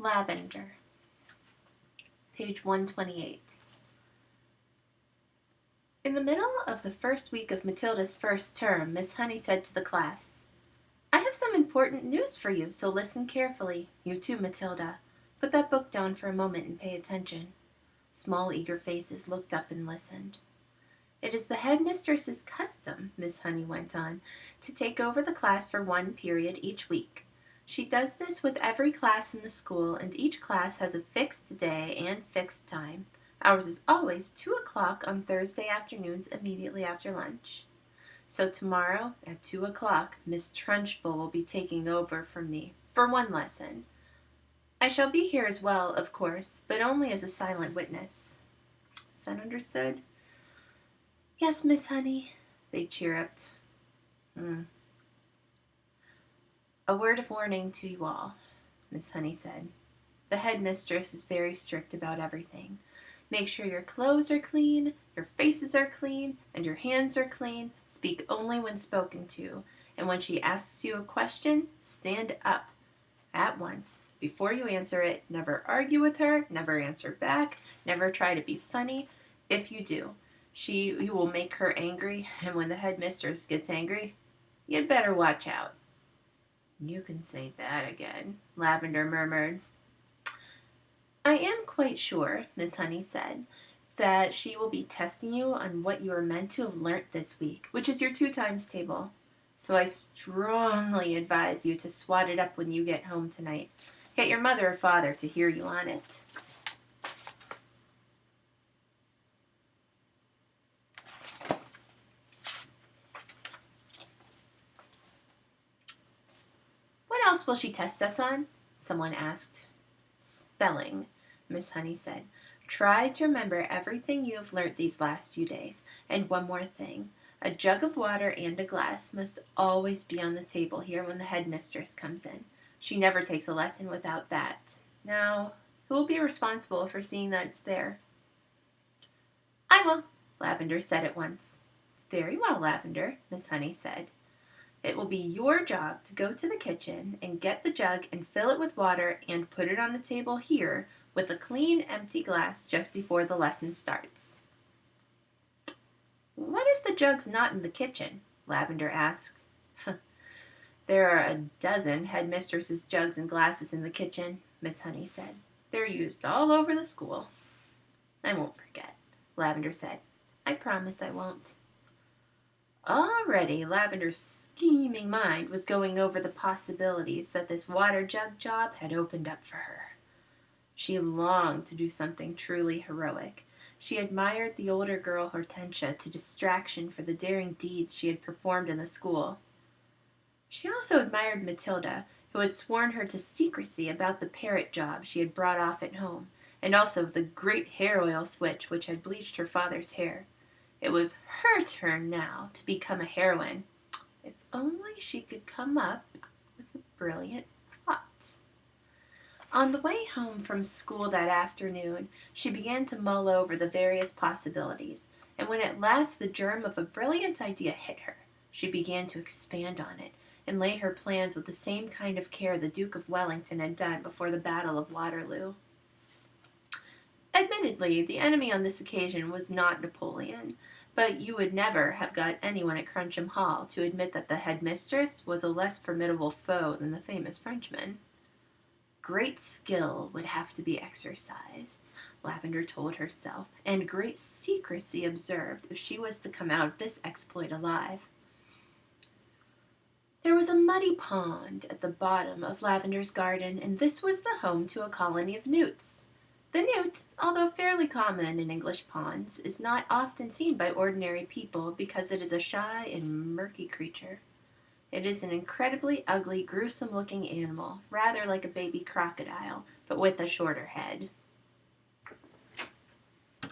Lavender, page 128. In the middle of the first week of Matilda's first term, Miss Honey said to the class, "I have some important news for you, so listen carefully. You too, Matilda. Put that book down for a moment and pay attention." Small, eager faces looked up and listened. "It is the headmistress's custom," Miss Honey went on, "to take over the class for one period each week. She does this with every class in the school, and each class has a fixed day and fixed time. Ours is always 2 o'clock on Thursday afternoons immediately after lunch. So tomorrow at 2 o'clock, Miss Trunchbull will be taking over from me for one lesson. I shall be here as well, of course, but only as a silent witness. Is that understood?" "Yes, Miss Honey," they chirruped. "A word of warning to you all," Miss Honey said. "The headmistress is very strict about everything. Make sure your clothes are clean, your faces are clean, and your hands are clean. Speak only when spoken to. And when she asks you a question, stand up at once. Before you answer it, never argue with her, never answer back, never try to be funny. If you do, you will make her angry, and when the headmistress gets angry, you'd better watch out." "You can say that again," Lavender murmured. "I am quite sure," Miss Honey said, "that she will be testing you on what you are meant to have learnt this week, which is your 2 times table. So I strongly advise you to swat it up when you get home tonight. Get your mother or father to hear you on it." "What else will she test us on?" someone asked. "Spelling," Miss Honey said. "Try to remember everything you have learnt these last few days. And one more thing. A jug of water and a glass must always be on the table here when the headmistress comes in. She never takes a lesson without that. Now, who will be responsible for seeing that it's there?" "I will," Lavender said at once. "Very well, Lavender," Miss Honey said. "It will be your job to go to the kitchen and get the jug and fill it with water and put it on the table here with a clean, empty glass just before the lesson starts." "What if the jug's not in the kitchen?" Lavender asked. "There are a dozen headmistress's jugs and glasses in the kitchen," Miss Honey said. "They're used all over the school." "I won't forget," Lavender said. "I promise I won't." Already, Lavender's scheming mind was going over the possibilities that this water jug job had opened up for her. She longed to do something truly heroic. She admired the older girl Hortensia to distraction for the daring deeds she had performed in the school. She also admired Matilda, who had sworn her to secrecy about the parrot job she had brought off at home, and also the great hair oil switch which had bleached her father's hair. It was her turn now to become a heroine. If only she could come up with a brilliant plot. On the way home from school that afternoon, she began to mull over the various possibilities, and when at last the germ of a brilliant idea hit her, she began to expand on it and lay her plans with the same kind of care the Duke of Wellington had done before the Battle of Waterloo. Admittedly, the enemy on this occasion was not Napoleon, but you would never have got anyone at Crunchem Hall to admit that the headmistress was a less formidable foe than the famous Frenchman. Great skill would have to be exercised, Lavender told herself, and great secrecy observed if she was to come out of this exploit alive. There was a muddy pond at the bottom of Lavender's garden, and this was the home to a colony of newts. The newt, although fairly common in English ponds, is not often seen by ordinary people because it is a shy and murky creature. It is an incredibly ugly, gruesome-looking animal, rather like a baby crocodile, but with a shorter head.